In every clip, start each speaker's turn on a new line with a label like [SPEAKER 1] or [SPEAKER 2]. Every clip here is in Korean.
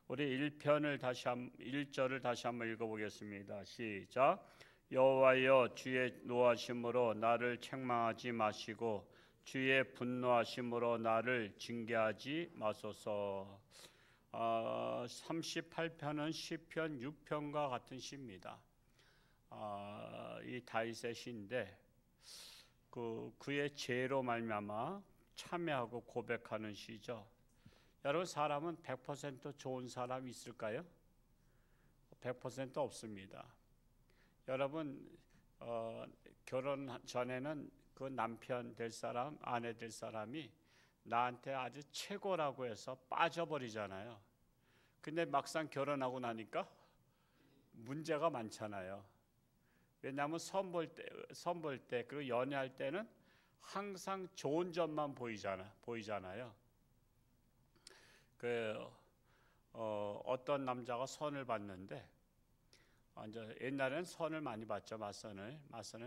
[SPEAKER 1] 우리 1절을 다시 한번 읽어보겠습니다. 시작. 여호와여, 주의 노하심으로 나를 책망하지 마시고 주의 분노하심으로 나를 징계하지 마소서. 38편은 시편 6편과 같은 시입니다. 이 다윗의 시인데 그의 죄로 말미암아 참회하고 고백하는 시죠. 여러분, 사람은 100% 좋은 사람이 있을까요? 100% 없습니다. 여러분, 결혼 전에는 그 남편 될 사람, 아내 될 사람이 나한테 아주 최고라고 해서 빠져버리잖아요. 근데 막상 결혼하고 나니까 문제가 많잖아요. 왜냐하면 선볼 때 그리고 연애할 때는 항상 좋은 점만 보이잖아요. 어떤 남자가 선을 봤는데, 이제 옛날에는 선을 많이 봤죠. 맞선을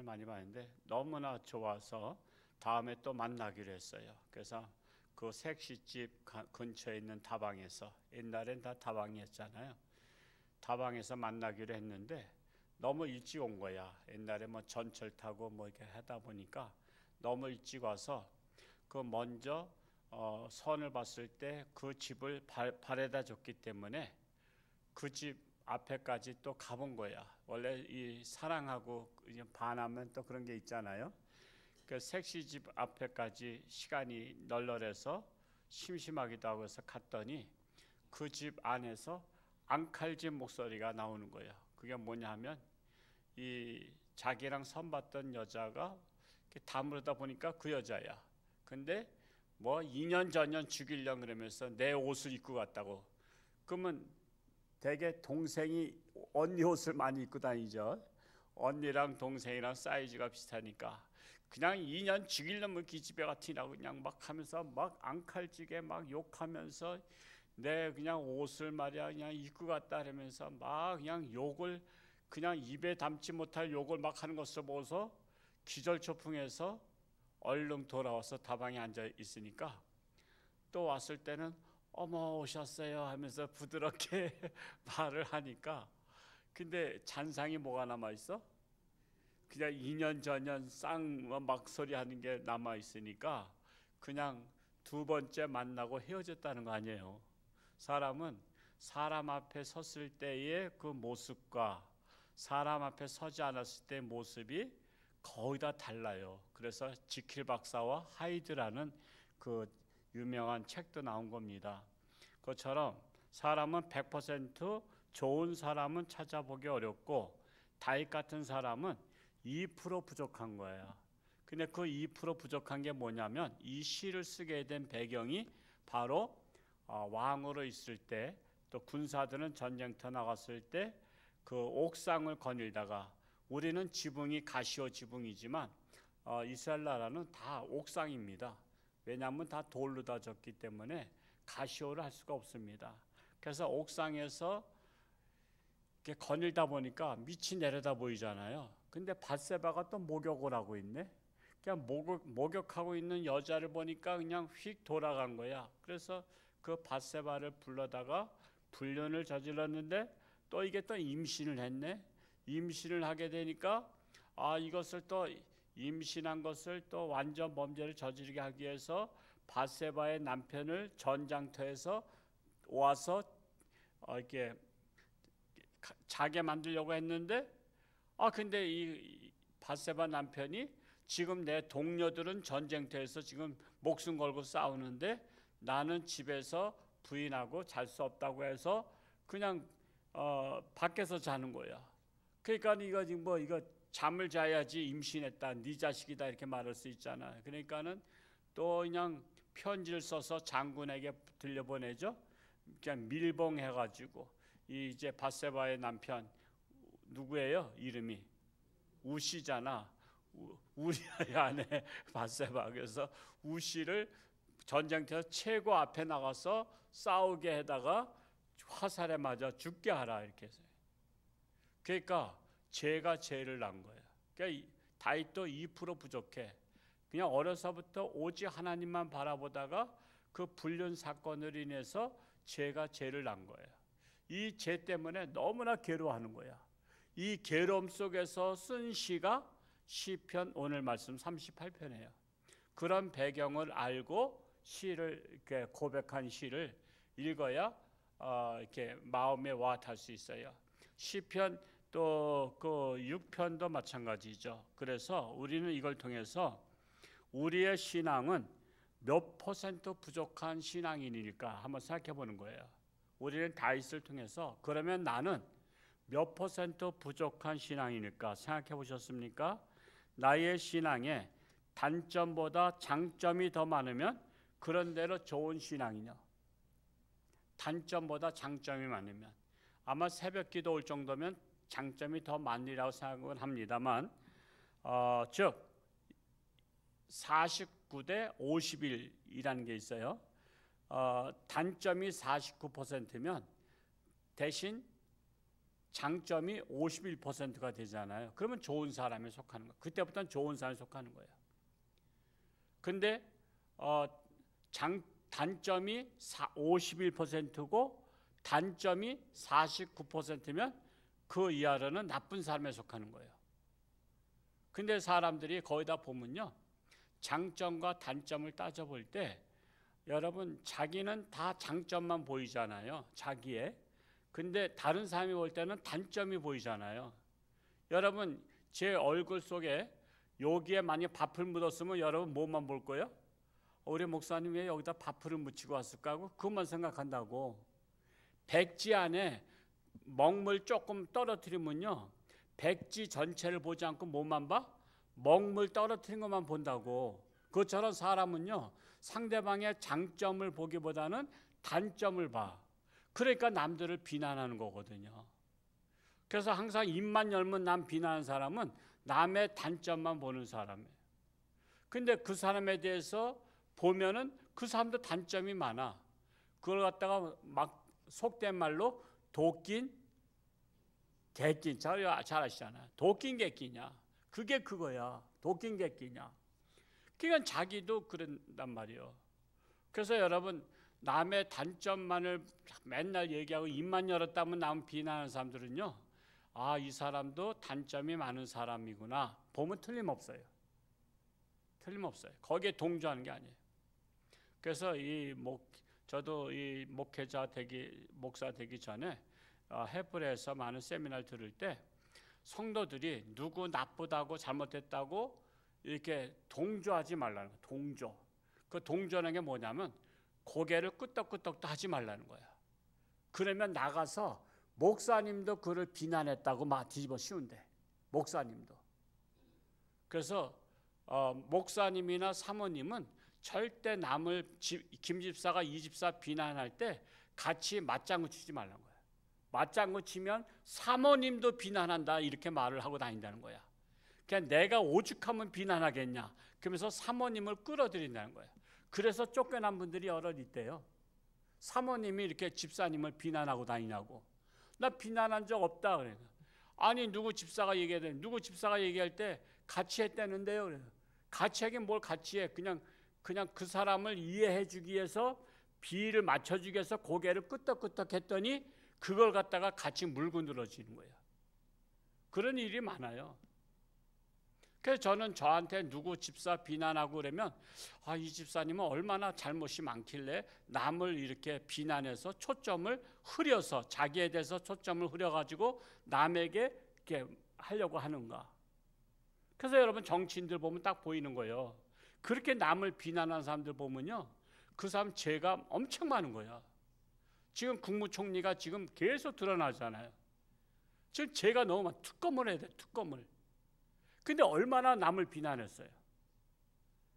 [SPEAKER 1] 많이 봤는데 너무나 좋아서 다음에 또 만나기로 했어요. 그래서 그 색시집 근처에 있는 다방에서, 옛날엔 다 다방이었잖아요. 다방에서 만나기로 했는데 너무 일찍 온 거야. 옛날에 뭐 전철 타고 뭐 이렇게 하다 보니까 너무 일찍 와서 그 먼저 선을 봤을 때 그 집을 바래다 줬기 때문에 그 집 앞에까지 또 가본 거야. 원래 이 사랑하고 반하면 또 그런 게 있잖아요. 그 색시집 앞에까지 시간이 널널해서 심심하기도 하고 해서 갔더니 그 집 안에서 앙칼진 목소리가 나오는 거예요. 그게 뭐냐 하면 이 자기랑 선 봤던 여자가 다무르다 보니까 그 여자야. 근데 뭐 2년 전년 죽이려고 그러면서 내 옷을 입고 갔다고. 그러면 되게 동생이 언니 옷을 많이 입고 다니죠. 언니랑 동생이랑 사이즈가 비슷하니까 그냥 2년 죽이려면 기집애 같으라고 그냥 막 하면서 막 앙칼지게 막 욕하면서 내 그냥 옷을 말이야 그냥 입고 갔다 그러면서 막 그냥 욕을 그냥 입에 담지 못할 욕을 막 하는 것을 보고서 기절초풍해서 얼른 돌아와서 다방에 앉아 있으니까 또 왔을 때는 어머 오셨어요 하면서 부드럽게 말을 하니까, 근데 잔상이 뭐가 남아 있어? 그냥 2년 전년 막 소리 하는 게 남아 있으니까 그냥 두 번째 만나고 헤어졌다는 거 아니에요. 사람은 사람 앞에 섰을 때의 그 모습과 사람 앞에 서지 않았을 때의 모습이 거의 다 달라요. 그래서 지킬 박사와 하이드라는 그 유명한 책도 나온 겁니다. 그것처럼 사람은 100% 좋은 사람은 찾아보기 어렵고 다윗 같은 사람은 2% 부족한 거예요. 근데 그 2% 부족한 게 뭐냐면 이 시를 쓰게 된 배경이 바로 왕으로 있을 때, 또 군사들은 전쟁터 나갔을 때 그 옥상을 거닐다가, 우리는 지붕이 가시오 지붕이지만 이스라엘 나라는 다 옥상입니다. 왜냐하면 다 돌로 다졌기 때문에 가시오를 할 수가 없습니다. 그래서 옥상에서 이렇게 거닐다 보니까 밑이 내려다 보이잖아요. 근데 밧세바가 또 목욕을 하고 있네. 그냥 목욕하고 있는 여자를 보니까 그냥 휙 돌아간 거야. 그래서 그 밧세바를 불러다가 불륜을 저질렀는데 또 이게 또 임신을 했네. 임신을 하게 되니까 이것을 또 임신한 것을 또 완전 범죄를 저지르게 하기 위해서 밧세바의 남편을 전장터에서 와서 이렇게 자게 만들려고 했는데 근데 이 밧세바 남편이 지금 내 동료들은 전쟁터에서 지금 목숨 걸고 싸우는데 나는 집에서 부인하고 잘 수 없다고 해서 그냥 밖에서 자는 거야. 그러니까 이거 지금 이거 잠을 자야지 임신했다, 네 자식이다 이렇게 말할 수 있잖아. 그러니까는 또 그냥 편지를 써서 장군에게 들려보내죠. 그냥 밀봉해가지고 이제 밧세바의 남편 누구예요? 이름이 우시잖아. 우리아의 아내 밧세바. 그래서 우시를 전쟁터 최고 앞에 나가서 싸우게 해다가 화살에 맞아 죽게 하라 이렇게 해서. 그러니까 죄가 죄를 낳은 거야. 그러니까 다윗도 2% 부족해. 그냥 어려서부터 오직 하나님만 바라보다가 그 불륜 사건으로 인해서 죄가 죄를 낳은 거예요. 이 죄 때문에 너무나 괴로워하는 거야. 이 괴로움 속에서 쓴 시가 시편, 오늘 말씀 38편이에요. 그런 배경을 알고 시를 이렇게 고백한 시를 읽어야 이렇게 마음에 와 닿을 수 있어요. 시편 또 그 6편도 마찬가지죠. 그래서 우리는 이걸 통해서 우리의 신앙은 몇 퍼센트 부족한 신앙인이니까 한번 생각해 보는 거예요. 우리는 다윗을 통해서 그러면 나는 몇 퍼센트 부족한 신앙이니까 생각해 보셨습니까? 나의 신앙에 단점보다 장점이 더 많으면 그런 대로 좋은 신앙이냐? 단점보다 장점이 많으면 아마 새벽 기도 올 정도면 장점이 더 많으리라고 생각은 합니다만, 즉 49대 51이라는 게 있어요. 단점이 49%면 대신 장점이 51%가 되잖아요. 그러면 좋은 사람에 속하는 거예요. 그때부터는 좋은 사람에 속하는 거예요. 근데 단점이 51%고 단점이 49%면 그 이하로는 나쁜 사람에 속하는 거예요. 근데 사람들이 거의 다 보면요, 장점과 단점을 따져볼 때 여러분 자기는 다 장점만 보이잖아요. 자기의. 근데 다른 사람이 볼 때는 단점이 보이잖아요. 여러분 제 얼굴 속에 여기에 만약 밥을 묻었으면 여러분 뭐만 볼 거예요? 우리 목사님 왜 여기다 밥을 묻히고 왔을까 하고 그것만 생각한다고. 백지 안에 먹물 조금 떨어뜨리면요, 백지 전체를 보지 않고 뭐만 봐? 먹물 떨어뜨린 것만 본다고. 그것처럼 사람은요, 상대방의 장점을 보기보다는 단점을 봐. 그러니까 남들을 비난하는 거거든요. 그래서 항상 입만 열면 남 비난하는 사람은 남의 단점만 보는 사람이에요. 근데 그 사람에 대해서 보면은 그 사람도 단점이 많아. 그걸 갖다가 막 속된 말로 도낀 개낀, 잘 아시잖아요. 도낀 개끼냐, 그게 그거야. 도낀 개끼냐. 그러니까 자기도 그런단 말이에요. 그래서 여러분 남의 단점만을 맨날 얘기하고 입만 열었다면 남 비난하는 사람들은요, 아, 이 사람도 단점이 많은 사람이구나 보면 틀림없어요. 틀림없어요. 거기에 동조하는 게 아니에요. 그래서 저도 이 목사 되기 전에 헤브리에서 많은 세미나를 들을 때 성도들이 누구 나쁘다고 잘못했다고 이렇게 동조하지 말라는 거예요. 동조. 그 동조라는 게 뭐냐면 고개를 끄덕끄덕도 하지 말라는 거야. 그러면 나가서 목사님도 그를 비난했다고 막 뒤집어 씌운대. 목사님도. 그래서 목사님이나 사모님은 절대 남을 김 집사가 이 집사 비난할 때 같이 맞장구 치지 말라는 거야. 맞장구 치면 사모님도 비난한다 이렇게 말을 하고 다닌다는 거야. 그냥 내가 오죽하면 비난하겠냐. 그러면서 사모님을 끌어들인다는 거야. 그래서 쫓겨난 분들이 여러 있대요. 사모님이 이렇게 집사님을 비난하고 다니냐고. 나 비난한 적 없다 그래. 아니 누구 집사가 얘기할 때 같이 했다는데요. 그래. 같이 하긴 뭘 같이 해. 그냥 그 사람을 이해해 주기 위해서 비위를 맞춰 주기 위해서 고개를 끄덕끄덕 했더니 그걸 갖다가 같이 물고 늘어지는 거예요. 그런 일이 많아요. 그래서 저는 저한테 누구 집사 비난하고 그러면 이 집사님은 얼마나 잘못이 많길래 남을 이렇게 비난해서 초점을 흐려서 자기에 대해서 초점을 흐려가지고 남에게 이렇게 하려고 하는가. 그래서 여러분 정치인들 보면 딱 보이는 거예요. 그렇게 남을 비난하는 사람들 보면요, 그 사람 죄가 엄청 많은 거야. 지금 국무총리가 지금 계속 드러나잖아요. 지금 죄가 너무 많아. 특검을 해야 돼. 특검을. 근데 얼마나 남을 비난했어요.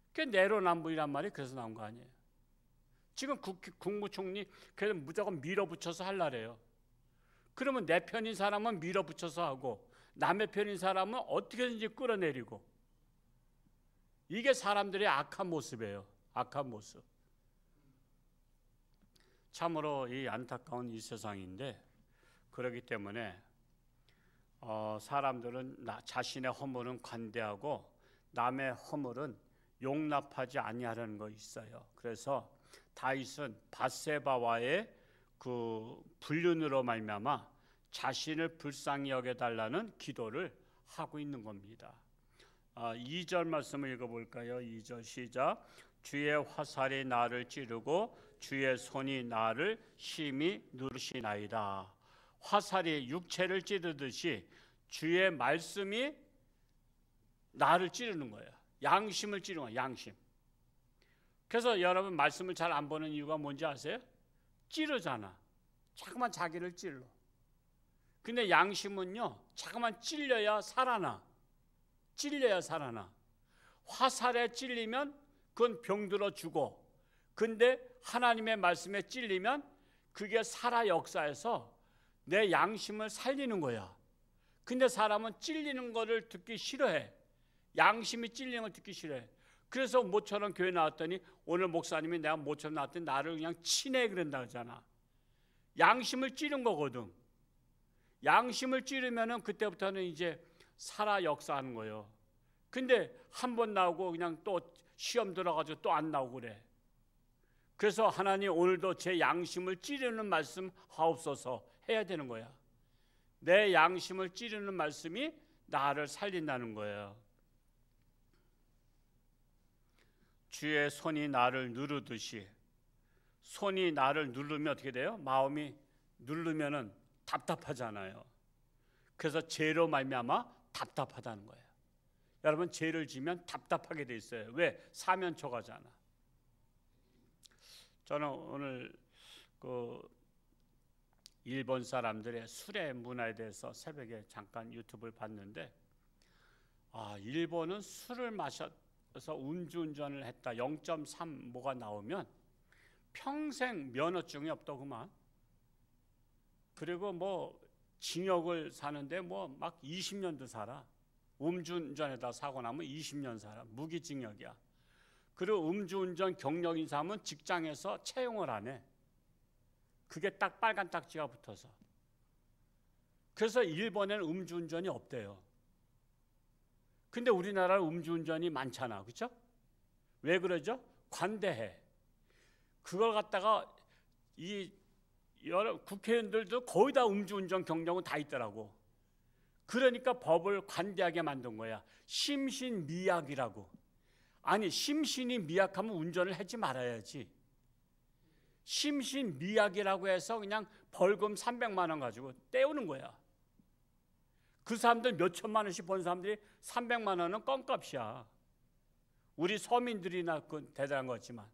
[SPEAKER 1] 그게 내로남불이란 말이 그래서 나온 거 아니에요. 지금 국무총리 그래서 무조건 밀어붙여서 하려래요. 그러면 내 편인 사람은 밀어붙여서 하고 남의 편인 사람은 어떻게든지 끌어내리고. 이게 사람들의 악한 모습이에요. 악한 모습. 참으로 이 안타까운 이 세상인데, 그렇기 때문에 사람들은 자신의 허물은 관대하고 남의 허물은 용납하지 아니하려는 거 있어요. 그래서 다윗은 밧세바와의 그 불륜으로 말미암아 자신을 불쌍히 여겨달라는 기도를 하고 있는 겁니다. 2절 말씀을 읽어볼까요? 2절 시작. 주의 화살이 나를 찌르고 주의 손이 나를 심히 누르시나이다. 화살이 육체를 찌르듯이 주의 말씀이 나를 찌르는 거예요. 양심을 찌르는 거예요. 양심. 그래서 여러분 말씀을 잘 안 보는 이유가 뭔지 아세요? 찌르잖아. 자꾸만 자기를 찔러. 근데 양심은요, 자꾸만 찔려야 살아나. 찔려야 살아나. 화살에 찔리면 그건 병들어 죽어. 근데 하나님의 말씀에 찔리면 그게 살아 역사해서 내 양심을 살리는 거야. 근데 사람은 찔리는 거를 듣기 싫어해. 양심이 찔리는 걸 듣기 싫어해. 그래서 모처럼 교회 나왔더니 오늘 목사님이 내가 모처럼 나왔더니 나를 그냥 치네 그런다 그러잖아. 양심을 찌른 거거든. 양심을 찌르면은 그때부터는 이제 살아 역사하는 거예요. 근데 한 번 나오고 그냥 또 시험 들어가지고 또 안 나오고 그래. 그래서 하나님 오늘도 제 양심을 찌르는 말씀 하옵소서 해야 되는 거야. 내 양심을 찌르는 말씀이 나를 살린다는 거예요. 주의 손이 나를 누르듯이. 손이 나를 누르면 어떻게 돼요? 마음이 누르면은 답답하잖아요. 그래서 죄로 말미암아 답답하다는 거예요. 여러분 죄를 지면 답답하게 돼 있어요. 왜? 사면초가잖아. 저는 오늘 그 일본 사람들의 술의 문화에 대해서 새벽에 잠깐 유튜브를 봤는데, 일본은 술을 마셔서 음주운전을 했다 0.3 뭐가 나오면 평생 면허증이 없더구만. 그리고 뭐 징역을 사는데 뭐 막 20년도 살아. 음주운전에다 사고 나면 20년 살아. 무기징역이야. 그리고 음주운전 경력인 사람은 직장에서 채용을 안 해. 그게 딱 빨간 딱지가 붙어서. 그래서 일본에는 음주운전이 없대요. 근데 우리나라는 음주운전이 많잖아. 그렇죠? 왜 그러죠? 관대해. 그걸 갖다가 이 여러 국회의원들도 거의 다 음주운전 경력은 다 있더라고. 그러니까 법을 관대하게 만든 거야. 심신미약이라고. 아니 심신이 미약하면 운전을 하지 말아야지. 심신미약이라고 해서 그냥 벌금 300만 원 가지고 떼우는 거야. 그 사람들 몇 천만 원씩 번 사람들이 300만 원은 껌값이야. 우리 서민들이나 그 대단한 것 같지만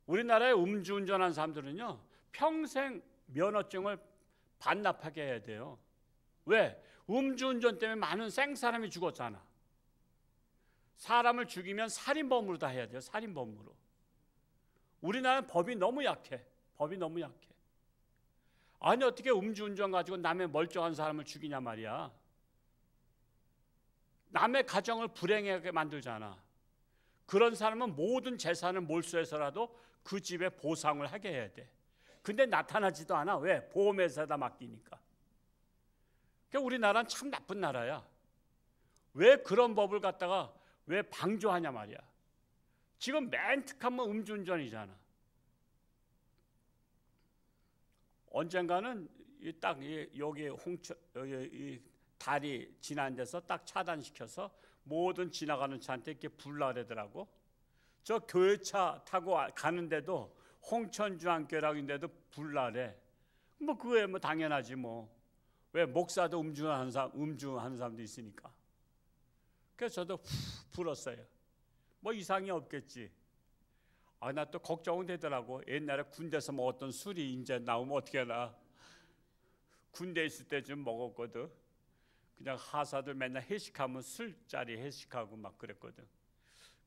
[SPEAKER 1] 우리나라에 음주운전한 사람들은요 평생 면허증을 반납하게 해야 돼요. 왜? 음주운전 때문에 많은 생사람이 죽었잖아. 사람을 죽이면 살인범으로 다 해야 돼요. 살인범으로. 우리나라는 법이 너무 약해. 법이 너무 약해. 아니 어떻게 음주운전 가지고 남의 멀쩡한 사람을 죽이냐 말이야. 남의 가정을 불행하게 만들잖아. 그런 사람은 모든 재산을 몰수해서라도 그 집에 보상을 하게 해야 돼. 근데 나타나지도 않아. 왜? 보험회사에다 맡기니까. 그러니까 우리나라는 참 나쁜 나라야. 왜 그런 법을 갖다가 왜 방조하냐 말이야. 지금 맨 특하면 음주운전이잖아. 언젠가는 딱 여기 여기 다리 지난 데서 딱 차단시켜서 모든 지나가는 차한테 이렇게 불라 그러더라고. 저 교회차 타고 가는데도 홍천중앙교라고인데도 불나래. 뭐 그거에 뭐 당연하지 뭐. 왜? 목사도 음주하는 사람도 있으니까. 그래서 저도 불었어요. 뭐 이상이 없겠지. 나 또 걱정은 되더라고. 옛날에 군대에서 먹었던 술이 이제 나오면 어떻게 하나. 군대 있을 때 좀 먹었거든. 그냥 하사들 맨날 회식하면 술자리 회식하고 막 그랬거든.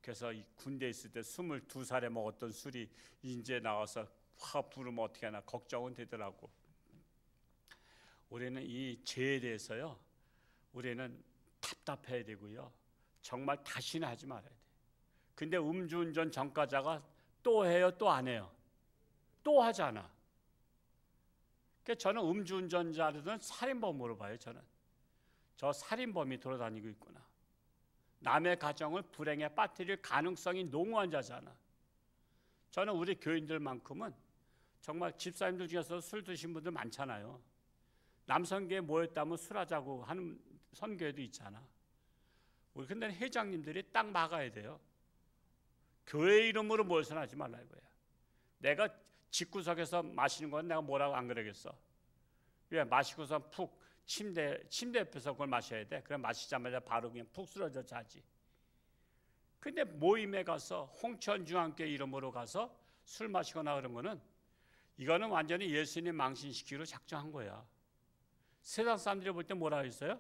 [SPEAKER 1] 그래서 군대 있을 때 22살에 먹었던 술이 이제 나와서 확 부르면 어떻게 하나 걱정은 되더라고. 우리는 이 죄에 대해서요, 우리는 답답해야 되고요. 정말 다시는 하지 말아야 돼. 근데 음주운전 전과자가 또 해요, 또 안 해요? 또 하잖아. 그러니까 저는 음주운전자들은 살인범으로 봐요. 저는 저 살인범이 돌아다니고 있구나. 남의 가정을 불행에 빠뜨릴 가능성이 농후한 자잖아. 저는 우리 교인들만큼은 정말 집사님들 중에서 술 드신 분들 많잖아요. 남성교회 모였다면 술하자고 하는 선교회도 있잖아. 우리 근데 회장님들이 딱 막아야 돼요. 교회 이름으로 모여서는 하지 말라 이거야. 내가 집구석에서 마시는 건 내가 뭐라고 안 그러겠어. 왜? 마시고서 푹 침대 옆에서 그걸 마셔야 돼. 그럼 마시자마자 바로 그냥 푹 쓰러져 자지. 근데 모임에 가서 홍천중앙교회 이름으로 가서 술 마시거나 그런 거는 이거는 완전히 예수님 망신시키기로 작정한 거야. 세상 사람들이 볼 때 뭐라 했어요?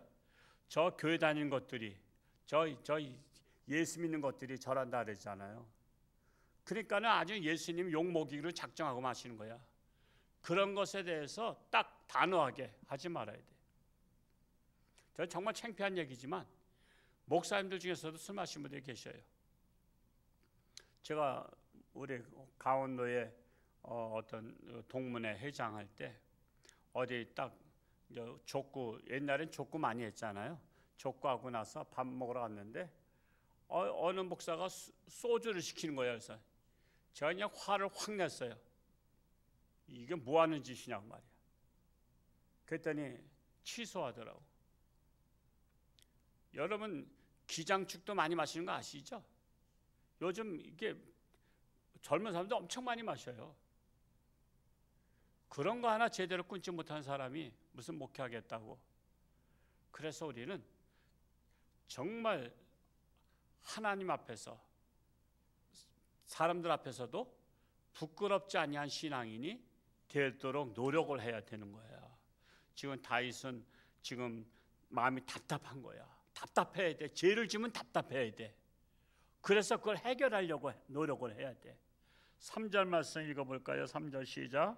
[SPEAKER 1] 저 교회 다니는 것들이 저 예수 믿는 것들이 저란다 그랬잖아요. 그러니까는 아주 예수님 욕 먹이기로 작정하고 마시는 거야. 그런 것에 대해서 딱 단호하게 하지 말아야 돼. 저 정말 창피한 얘기지만 목사님들 중에서도 술 마시는 분들이 계셔요. 제가 우리 강원도에 어떤 동문회 회장할 때 어디 딱 족구, 옛날엔 족구 많이 했잖아요. 족구하고 나서 밥 먹으러 갔는데 어느 목사가 소주를 시키는 거예요. 그래서 제가 그냥 화를 확 냈어요. 이게 뭐 하는 짓이냐고 말이야. 그랬더니 취소하더라고. 여러분 기장축도 많이 마시는 거 아시죠? 요즘 이게 젊은 사람들 엄청 많이 마셔요. 그런 거 하나 제대로 끊지 못한 사람이 무슨 목회하겠다고. 그래서 우리는 정말 하나님 앞에서 사람들 앞에서도 부끄럽지 아니한 신앙인이 되도록 노력을 해야 되는 거야. 지금 다윗은 지금 마음이 답답한 거야. 답답해야 돼. 죄를 지면 답답해야 돼. 그래서 그걸 해결하려고 노력을 해야 돼. 3절 말씀 읽어볼까요? 3절 시작.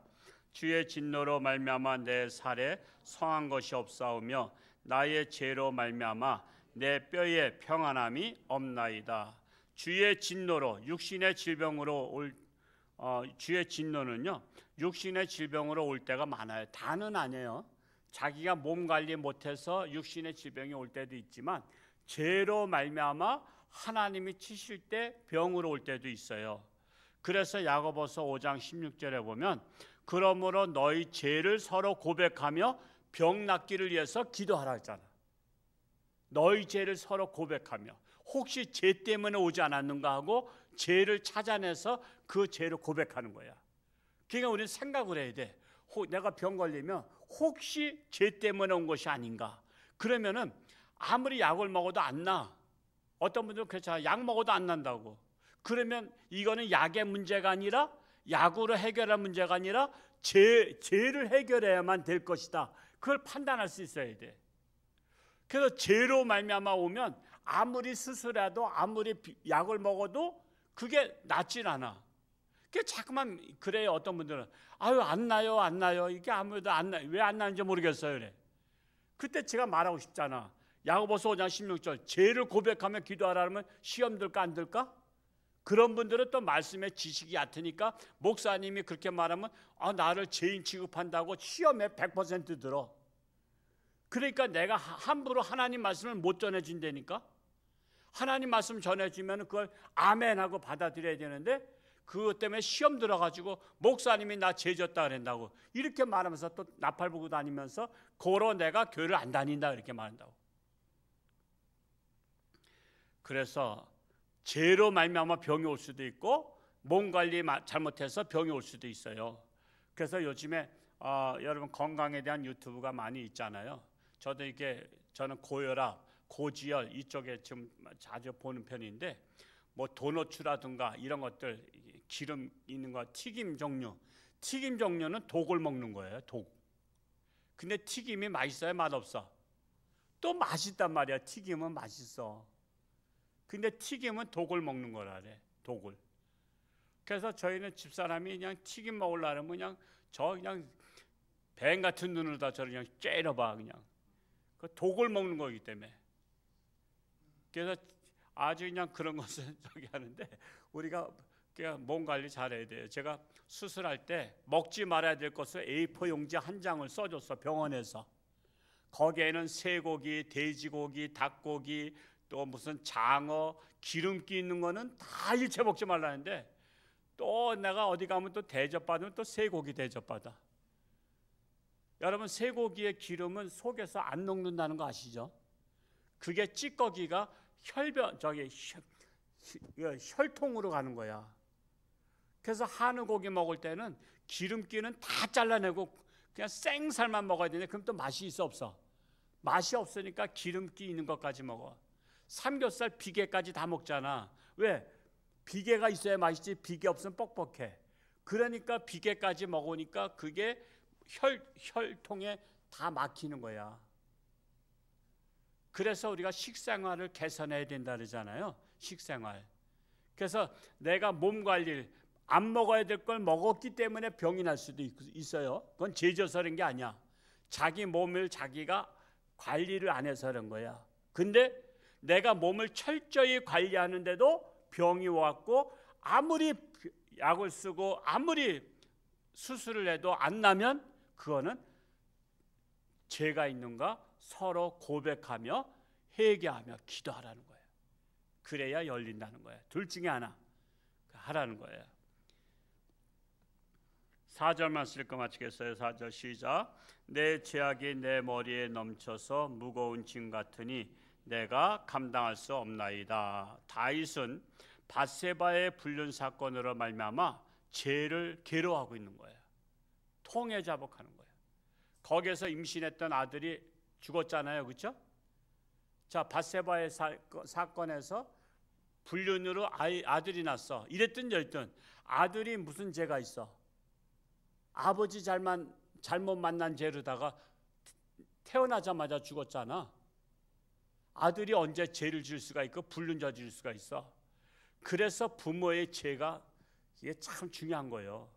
[SPEAKER 1] 주의 진노로 말미암아 내 살에 성한 것이 없사오며 나의 죄로 말미암아 내 뼈에 평안함이 없나이다. 주의 진노로 육신의 질병으로 주의 진노는요 육신의 질병으로 올 때가 많아요. 다는 아니에요. 자기가 몸 관리 못해서 육신의 질병이 올 때도 있지만 죄로 말미암아 하나님이 치실 때 병으로 올 때도 있어요. 그래서 야고보서 5장 16절에 보면 그러므로 너희 죄를 서로 고백하며 병 낫기를 위해서 기도하라 했잖아. 너희 죄를 서로 고백하며 혹시 죄 때문에 오지 않았는가 하고 죄를 찾아내서 그 죄를 고백하는 거야. 그러니까 우리는 생각을 해야 돼. 내가 병 걸리면 혹시 죄 때문에 온 것이 아닌가. 그러면은 아무리 약을 먹어도 안 나. 어떤 분들은 그렇잖아요. 약 먹어도 안 난다고. 그러면 이거는 약의 문제가 아니라 약으로 해결할 문제가 아니라 죄를 해결해야만 될 것이다. 그걸 판단할 수 있어야 돼. 그래서 죄로 말미암아 오면 아무리 수술해도 아무리 약을 먹어도 그게 낫질 않아. 그 자꾸만 그래요. 어떤 분들은 아유 안 나요. 이게 아무래도 안 나. 왜 안 나는지 모르겠어요. 그래. 그때 제가 말하고 싶잖아. 야고보서 5장 16절 죄를 고백하며 기도하라면 시험 들까 안 들까? 그런 분들은 또 말씀에 지식이 얕으니까 목사님이 그렇게 말하면 나를 죄인 취급한다고 시험에 100% 들어. 그러니까 내가 함부로 하나님 말씀을 못 전해준다니까. 하나님 말씀 전해주면 그걸 아멘하고 받아들여야 되는데 그것 때문에 시험 들어가지고 목사님이 나 죄 졌다 그런다고 이렇게 말하면서 또 나팔 불고 다니면서 고로 내가 교회를 안 다닌다 이렇게 말한다고. 그래서 죄로 말미암아 병이 올 수도 있고 몸 관리 잘못해서 병이 올 수도 있어요. 그래서 요즘에 여러분 건강에 대한 유튜브가 많이 있잖아요. 저는 고혈압, 고지혈 이쪽에 좀 자주 보는 편인데 뭐 도너츠라든가 이런 것들 기름 있는 거 튀김 종류는 독을 먹는 거예요. 독. 근데 튀김이 맛있어요, 맛없어? 또 맛있단 말이야. 튀김은 맛있어. 근데 튀김은 독을 먹는 거라래. 독을. 그래서 저희는 집사람이 그냥 튀김 먹으려면 그냥 뱀 같은 눈으로 다 저를 그냥 째려봐 그냥. 그 독을 먹는 거기 때문에. 그래서 아주 그냥 그런 것을 하는데 우리가 그냥 몸 관리 잘해야 돼요. 제가 수술할 때 먹지 말아야 될 것을 A4 용지 한 장을 써줬어 병원에서. 거기에는 쇠고기, 돼지고기, 닭고기 또 무슨 장어, 기름기 있는 거는 다 일체 먹지 말라는데 또 내가 어디 가면 또 대접받으면 또 쇠고기 대접받아. 여러분, 쇠고기의 기름은 속에서 안 녹는다는 거 아시죠? 그게 찌꺼기가 혈통으로 가는 거야. 그래서 한우 고기 먹을 때는 기름기는 다 잘라내고 그냥 생살만 먹어야 되는데 그럼 또 맛이 있어 없어? 맛이 없으니까 기름기 있는 것까지 먹어. 삼겹살 비계까지 다 먹잖아. 왜? 비계가 있어야 맛있지. 비계 없으면 뻑뻑해. 그러니까 비계까지 먹으니까 그게 혈통에 다 막히는 거야. 그래서 우리가 식생활을 개선해야 된다 그러잖아요. 식생활. 그래서 내가 몸 관리를 안 먹어야 될 걸 먹었기 때문에 병이 날 수도 있어요. 그건 죄져서 그런 게 아니야. 자기 몸을 자기가 관리를 안 해서 그런 거야. 근데 내가 몸을 철저히 관리하는데도 병이 왔고 아무리 약을 쓰고 아무리 수술을 해도 안 나면 그거는 죄가 있는가 서로 고백하며 회개하며 기도하라는 거예요. 그래야 열린다는 거예요. 둘 중에 하나 하라는 거예요. 4절만 쓸 거 마치겠어요. 4절 시작. 내 죄악이 내 머리에 넘쳐서 무거운 짐 같으니 내가 감당할 수 없나이다. 다윗은 밧세바의 불륜 사건으로 말미암아 죄를 괴로워하고 있는 거예요. 통해 자복하는 거예요. 거기에서 임신했던 아들이 죽었잖아요, 그렇죠? 자, 밧세바의 사건에서 불륜으로 아들이 났어. 이랬든 저랬든 아들이 무슨 죄가 있어? 아버지 잘못 만난 죄로다가 태어나자마자 죽었잖아. 아들이 언제 죄를 지을 수가 있고 불륜 저지를 수가 있어. 그래서 부모의 죄가 이게 참 중요한 거예요.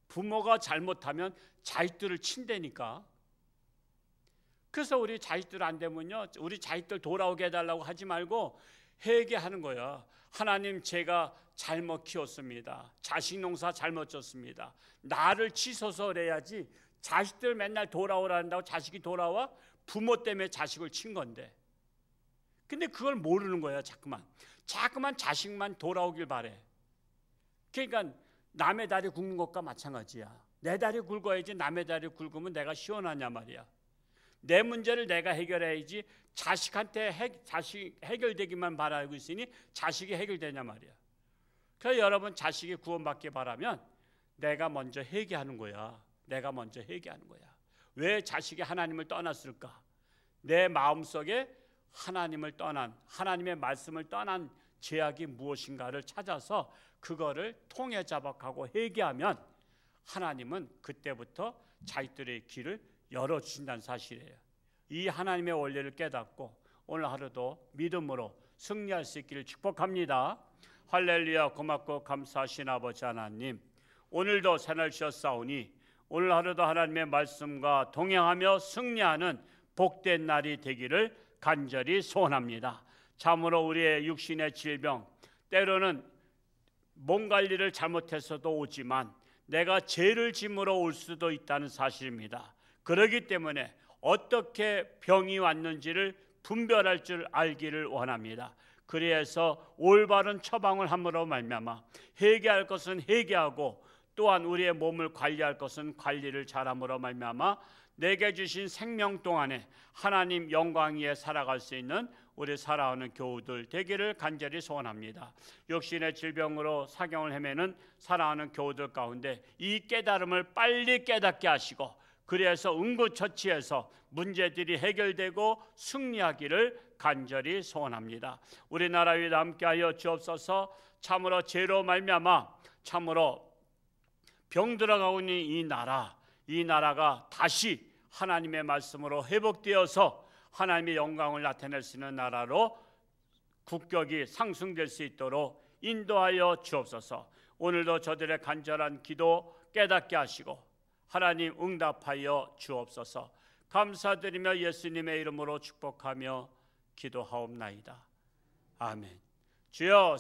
[SPEAKER 1] 부모가 잘못하면 자식들을 친다니까. 그래서 우리 자식들 안 되면요, 우리 자식들 돌아오게 해달라고 하지 말고 회개하는 거야. 하나님, 제가 잘못 키웠습니다. 자식 농사 잘못 졌습니다. 나를 치소서 그래야지. 자식들 맨날 돌아오라는다고 자식이 돌아와? 부모 때문에 자식을 친 건데. 근데 그걸 모르는 거야. 자꾸만 자식만 돌아오길 바래. 그러니까 남의 다리 굵는 것과 마찬가지야. 내 다리 굵어야지. 남의 다리 굵으면 내가 시원하냐 말이야. 내 문제를 내가 해결해야지. 자식한테 자식 해결되기만 바라고 있으니 자식이 해결되냐 말이야. 그래서 여러분, 자식이 구원받기 바라면 내가 먼저 회개하는 거야. 내가 먼저 회개하는 거야. 왜 자식이 하나님을 떠났을까? 내 마음속에 하나님을 떠난, 하나님의 말씀을 떠난 죄악이 무엇인가를 찾아서 그거를 통해 자박하고 회개하면 하나님은 그때부터 자식들의 길을 열어주신다는 사실이에요. 이 하나님의 원리를 깨닫고 오늘 하루도 믿음으로 승리할 수 있기를 축복합니다. 할렐루야. 고맙고 감사하신 아버지 하나님, 오늘도 새날 주셨사오니 오늘 하루도 하나님의 말씀과 동행하며 승리하는 복된 날이 되기를 간절히 소원합니다. 참으로 우리의 육신의 질병, 때로는 몸 관리를 잘못해서도 오지만 내가 죄를 짐으로 올 수도 있다는 사실입니다. 그렇기 때문에 어떻게 병이 왔는지를 분별할 줄 알기를 원합니다. 그래서 올바른 처방을 함으로 말미암아 회개할 것은 회개하고 또한 우리의 몸을 관리할 것은 관리를 잘함으로 말미암아 내게 주신 생명 동안에 하나님 영광 위에 살아갈 수 있는 우리 살아오는 교우들 되기를 간절히 소원합니다. 육신의 질병으로 사경을 헤매는 살아오는 교우들 가운데 이 깨달음을 빨리 깨닫게 하시고 그래서 응급처치에서 문제들이 해결되고 승리하기를 간절히 소원합니다. 우리나라 위에 함께하여 주옵소서. 참으로 죄로 말미암아 참으로 병들어가고 있는 이 나라가 다시 하나님의 말씀으로 회복되어서 하나님의 영광을 나타낼 수 있는 나라로 국격이 상승될 수 있도록 인도하여 주옵소서. 오늘도 저들의 간절한 기도 깨닫게 하시고 하나님 응답하여 주옵소서. 감사드리며 예수님의 이름으로 축복하며 기도하옵나이다. 아멘. 주여